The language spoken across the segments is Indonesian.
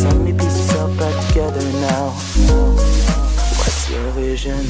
so many pieces all back together now. What's your vision?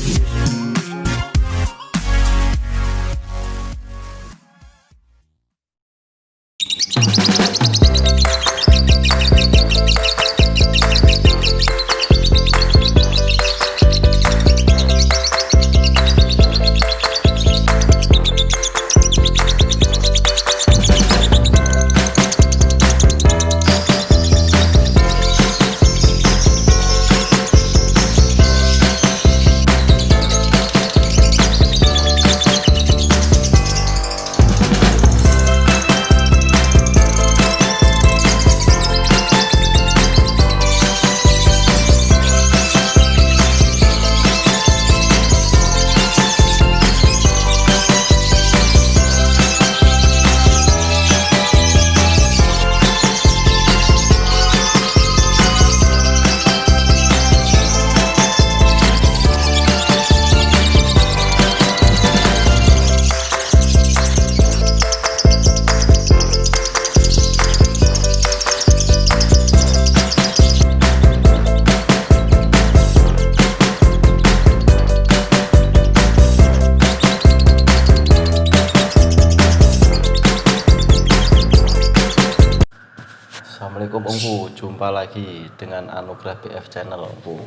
Assalamualaikum Omku, jumpa lagi dengan Anugrah BF Channel Omku.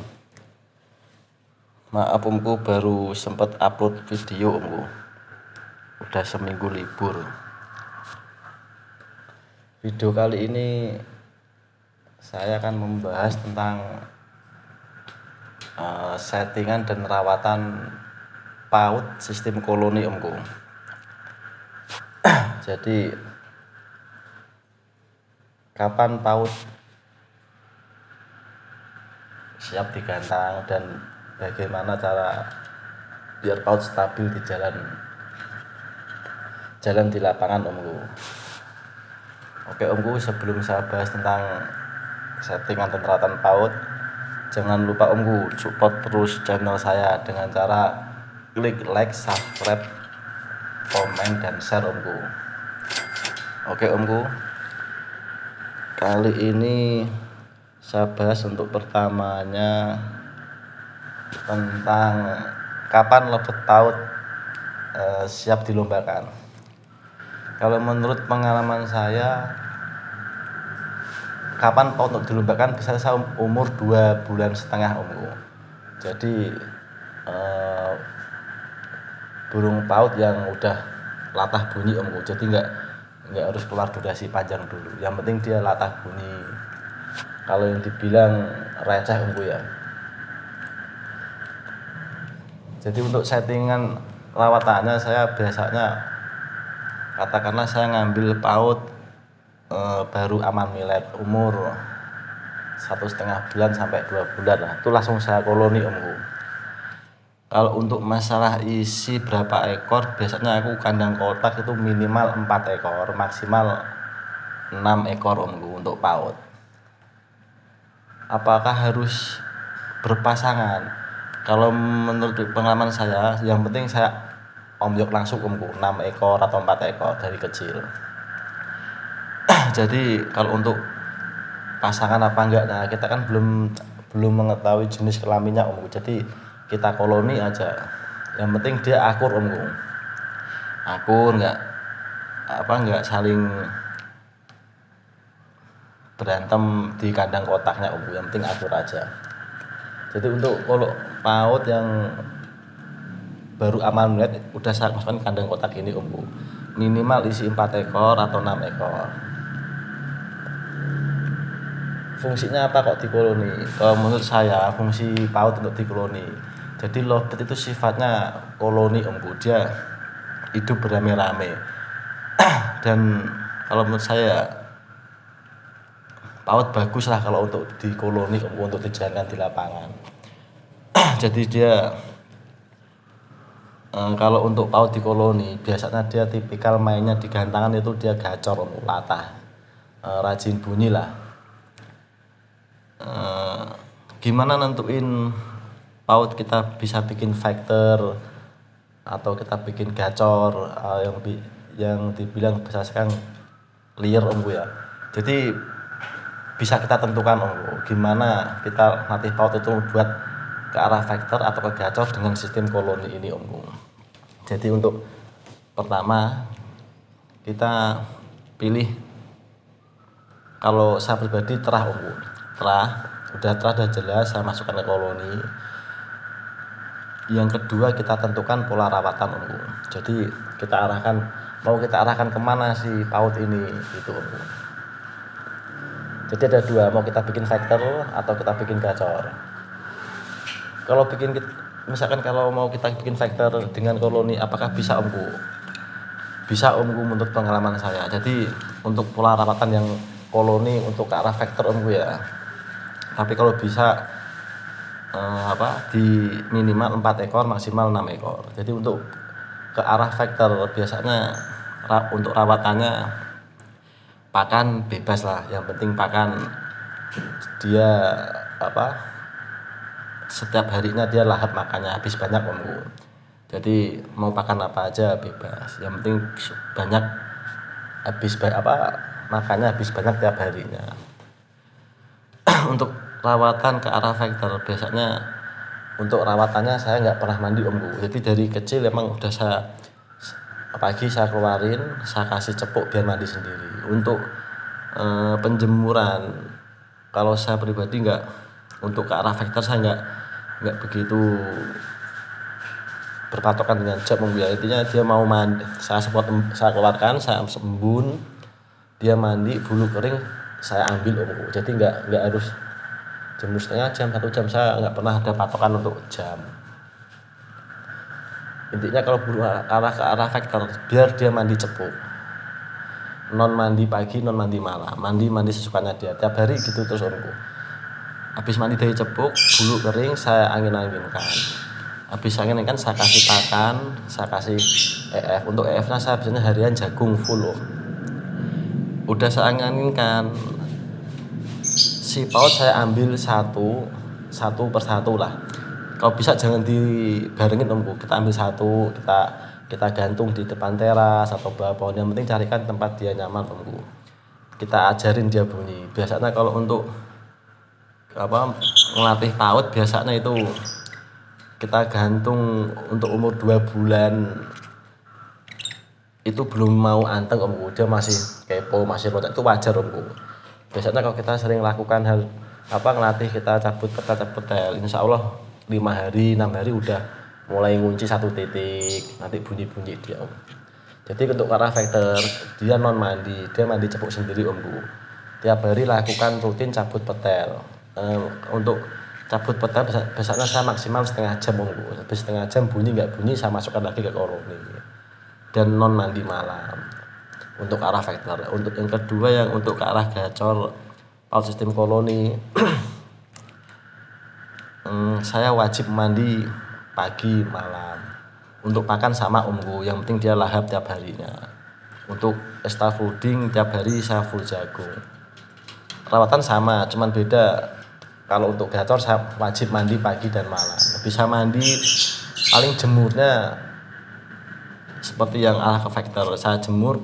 Maaf Omku, baru sempat upload video Omku. Udah seminggu libur. Video kali ini saya akan membahas tentang settingan dan rawatan PAUD sistem koloni Omku. Jadi kapan PAUD siap digantang dan bagaimana cara biar PAUD stabil di jalan di lapangan Omku. Oke Omku, sebelum saya bahas tentang settingan dan rawatan PAUD, jangan lupa Omku support terus channel saya dengan cara klik like, subscribe, komen, dan share Omku. Oke Omku, kali ini saya bahas untuk pertamanya tentang kapan lebet PAUD siap dilombakan. Kalau menurut pengalaman saya, kapan PAUD untuk dilombakan biasanya saya umur 2,5 bulan Omku. Jadi burung PAUD yang udah latah bunyi Omku, jadi nggak harus keluar durasi panjang dulu, yang penting dia latah bunyi. Kalau yang dibilang receh Omku ya. Jadi untuk settingan rawatannya saya biasanya, katakanlah saya ngambil PAUD baru aman milet umur 1,5 bulan sampai 2 bulan lah, itu langsung saya koloni Omku. Kalau untuk masalah isi berapa ekor, biasanya aku kandang kotak itu minimal 4 ekor, maksimal 6 ekor Omku untuk PAUD. Apakah harus berpasangan? Kalau menurut pengalaman saya, yang penting saya omyok langsung Omku 6 ekor atau 4 ekor dari kecil. Jadi kalau untuk pasangan apa enggak, nah kita kan belum mengetahui jenis kelaminnya Omku. Jadi kita koloni aja, yang penting dia akur Omku, akur, nggak saling berantem di kandang kotaknya Omku, yang penting akur aja. Jadi untuk kalau PAUD yang baru aman milet udah saya masukkan kandang kotak ini Omku, minimal isi 4 ekor atau 6 ekor. Fungsinya apa kok dikoloni? Menurut saya fungsi PAUD untuk dikoloni, jadi lovebird itu sifatnya koloni Omku, dia hidup beramai-ramai. Dan kalau menurut saya PAUD bagus lah kalau untuk dikoloni Omku, untuk dijalankan di lapangan. Jadi dia kalau untuk PAUD di koloni biasanya dia tipikal mainnya di gantangan itu dia gacor Omku, latah, rajin bunyi lah. Gimana nentuin PAUD kita bisa bikin factor atau kita bikin gacor, yang dibilang bahasa sekarang liar Omku ya. Jadi bisa kita tentukan gimana kita latih PAUD itu buat ke arah vektor atau ke gacor dengan sistem koloni ini Jadi untuk pertama kita pilih, kalau saya pribadi terah udah jelas saya masukkan ke koloni. Yang kedua kita tentukan pola rawatan Jadi mau kita arahkan kemana si PAUD ini gitu Jadi ada dua, mau kita bikin vektor atau kita bikin gacor. Misalkan kalau mau kita bikin vektor dengan koloni, apakah bisa Bisa menurut pengalaman saya. Jadi untuk pola rawatan yang koloni untuk ke arah vektor ya. Tapi kalau bisa di minimal 4 ekor, maksimal 6 ekor. Jadi untuk ke arah vektor biasanya untuk rawatannya pakan bebas lah, yang penting pakan dia setiap harinya dia lahap makannya habis banyak Jadi mau pakan apa aja bebas, yang penting banyak makannya habis banyak tiap harinya. Untuk rawatan ke arah vektor biasanya untuk rawatannya saya nggak pernah mandi Jadi dari kecil emang udah pagi saya keluarin, saya kasih cepuk biar mandi sendiri. Untuk penjemuran, kalau saya pribadi untuk ke arah vektor saya nggak begitu berpatokan dengan jam Intinya dia mau mandi, saya keluarkan, saya embun, dia mandi, bulu kering saya ambil Jadi nggak harus jemur setengah jam, 1 jam, saya nggak pernah ada patokan untuk jam. Intinya kalau bulu arah ke arah vektor biar dia mandi cepuk, non mandi pagi, non mandi malam, mandi sesukanya dia tiap hari gitu terus habis mandi dari cepuk, bulu kering saya angin-anginkan, habis anginkan saya kasih pakan, saya kasih EF. Untuk EF nya saya biasanya harian jagung full udah saya anginkan, si PAUD saya ambil satu persatu lah. Kalau bisa jangan dibarengin kita ambil satu, kita gantung di depan teras atau bawah pohon, yang penting carikan tempat dia nyaman kita ajarin dia bunyi. Biasanya kalau untuk ngelatih PAUD biasanya itu kita gantung untuk umur 2 bulan itu belum mau anteng dia masih kepo, masih loncat, itu wajar Biasanya kalau kita sering lakukan hal ngelatih kita cabut petel, insya Allah 5 hari 6 hari udah mulai ngunci 1 titik, nanti bunyi dia Jadi untuk arah vektor dia non mandi, dia mandi cepuk sendiri Tiap hari lakukan rutin cabut petel. Untuk cabut petel biasanya saya maksimal setengah jam Habis setengah jam nggak bunyi saya masukkan lagi ke koloni dan non mandi malam untuk arah vektor. Untuk yang kedua yang untuk ke arah gacor PAUD sistem koloni saya wajib mandi pagi malam. Untuk pakan sama yang penting dia lahap tiap harinya. Untuk extra fooding tiap hari saya full jagung. Rawatan sama, cuman beda. Kalau untuk gacor saya wajib mandi pagi dan malam. Bisa mandi paling jemurnya seperti yang arah ke vektor, saya jemur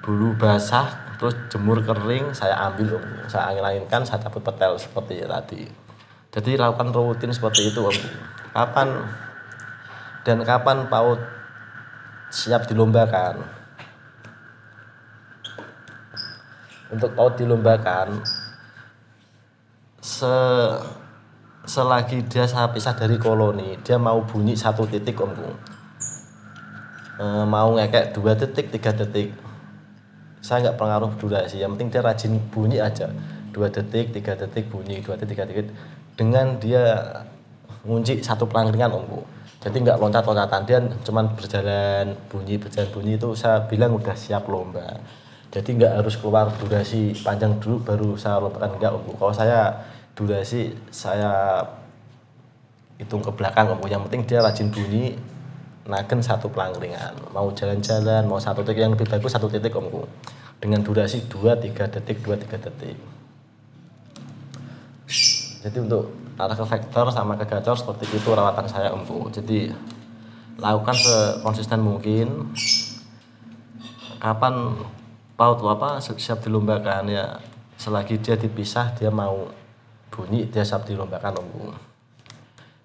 bulu basah, terus jemur kering saya ambil saya angin-anginkan, saya cabut petel seperti tadi. Jadi lakukan rutin seperti itu Kapan PAUD siap dilombakan? Untuk PAUD dilombakan, selagi dia saya pisah dari koloni, dia mau bunyi 1 titik mau ngekek 2 detik, 3 detik, saya nggak pengaruh durasi, yang penting dia rajin bunyi aja. 2 detik, 3 detik bunyi, 2 detik, 3 detik, dengan dia ngunci 1 pelangkringan Jadi nggak loncat-loncatan, dia cuman berjalan bunyi itu saya bilang udah siap lomba. Jadi nggak harus keluar durasi panjang dulu baru saya lombakan, enggak Kalau saya durasi saya hitung ke belakang yang penting dia rajin bunyi, nagen 1 pelangkringan. Mau jalan-jalan, mau 1 titik, yang lebih bagus 1 titik dengan durasi 2-3 detik, 2-3 detik. Jadi untuk arah ke vektor sama ke gacor seperti itu rawatan saya Jadi lakukan sekonsisten mungkin. Kapan PAUD siap dilombakan ya selagi dia dipisah dia mau bunyi dia siap dilombakan Omku.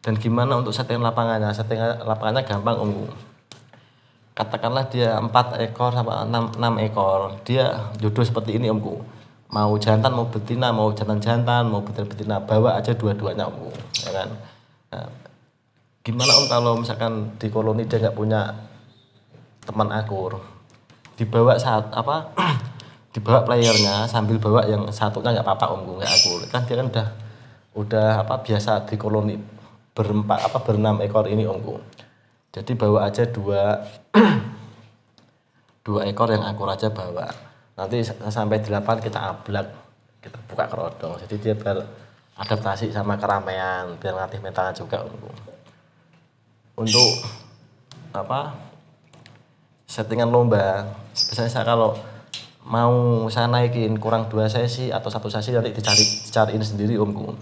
Dan gimana untuk setting lapangannya? Setting lapangannya gampang Omku. Katakanlah dia 4 ekor sama 6 ekor, dia jodoh seperti ini Omku. Mau jantan mau betina, mau jantan-jantan mau betina, bawa aja dua-duanya Omku, ya kan. Nah, gimana Om kalau misalkan di koloni dia nggak punya teman akur, dibawa saat apa dibawa playernya sambil bawa yang satunya nggak apa-apa Omku, nggak akur kan, dia kan udah apa biasa di koloni berenam ekor ini Omku. Jadi bawa aja dua ekor yang akur aja bawa. Nanti sampai 8 kita ablak, kita buka kerodong. Jadi dia biar adaptasi sama keramaian, biar ngatih mentalnya juga Omku. Untuk apa settingan lomba, biasanya saya kalau mau saya naikin kurang 2 sesi atau 1 sesi nanti dicariin sendiri Omku.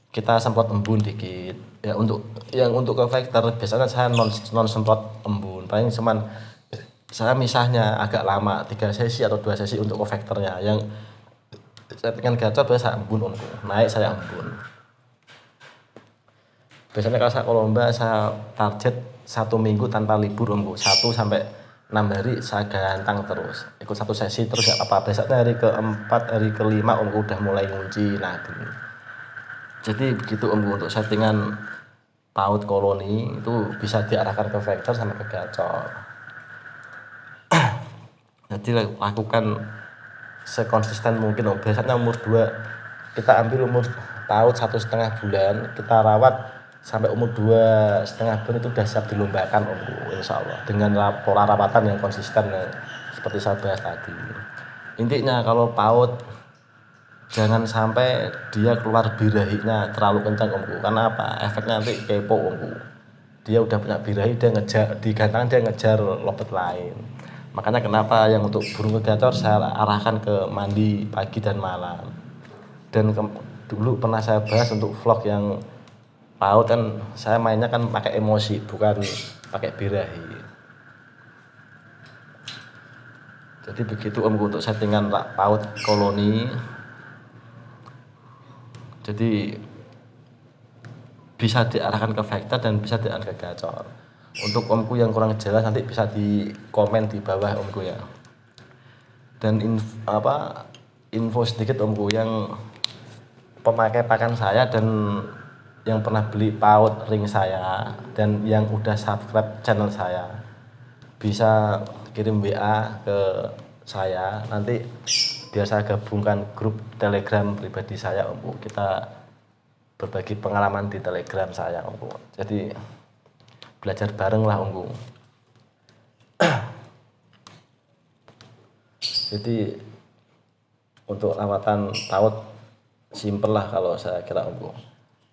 Kita semprot embun dikit ya. Untuk ke vektor biasanya saya non semprot embun, paling cuman saya misahnya agak lama 3 sesi atau 2 sesi untuk ke vektornya. Yang settingan gacor biasa embun Omku, naik saya embun. Biasanya kalau saya lomba saya target 1 minggu tanpa libur Omku, 1 sampai 6 hari saya gantang terus ikut 1 sesi terus gak apa-apa. Biasanya hari ke-4 hari ke-5 Omku udah mulai ngunci lagi. Jadi begitu Omku untuk settingan PAUD koloni itu bisa diarahkan ke vektor sama ke gacor. Jadi lakukan sekonsisten mungkin Om. Biasanya umur 2 kita ambil umur PAUD 1,5 bulan, kita rawat sampai umur 2,5 bulan itu udah siap dilombakan Omku, insya Allah dengan pola rawatan yang konsisten seperti saya bahas tadi. Intinya kalau PAUD jangan sampai dia keluar birahinya terlalu kencang Omku, karena apa? Efeknya nanti kepo Omku. Dia udah punya birahi, dia ngejar di gantangan, dia ngejar lobet lain. Makanya kenapa yang untuk burung gacor saya arahkan ke mandi pagi dan malam. Dan dulu pernah saya bahas untuk vlog yang PAUD kan saya mainnya kan pakai emosi bukan pakai birahi. Jadi begitu Omku untuk settingan PAUD koloni. Jadi bisa diarahkan ke vektor dan bisa diarahkan ke gacor. Untuk Omku yang kurang jelas nanti bisa di komen di bawah Omku ya. Dan info sedikit Omku, yang pemakai pakan saya dan yang pernah beli PAUD ring saya dan yang udah subscribe channel saya bisa kirim WA ke saya, nanti biar saya gabungkan grup Telegram pribadi saya Omku. Kita berbagi pengalaman di Telegram saya Omku. Jadi belajar bareng lah Omku. Jadi untuk rawatan PAUD simple lah kalau saya kira Omku.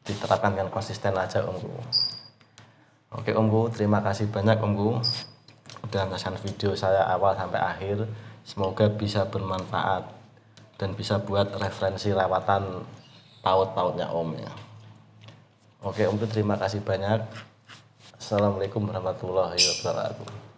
Diterapkan dengan konsisten aja Omku. Oke Omku, terima kasih banyak Omku udah nonton video saya awal sampai akhir. Semoga bisa bermanfaat dan bisa buat referensi rawatan PAUD-PAUDnya Om ya. Oke Om, terima kasih banyak. Assalamualaikum warahmatullahi wabarakatuh.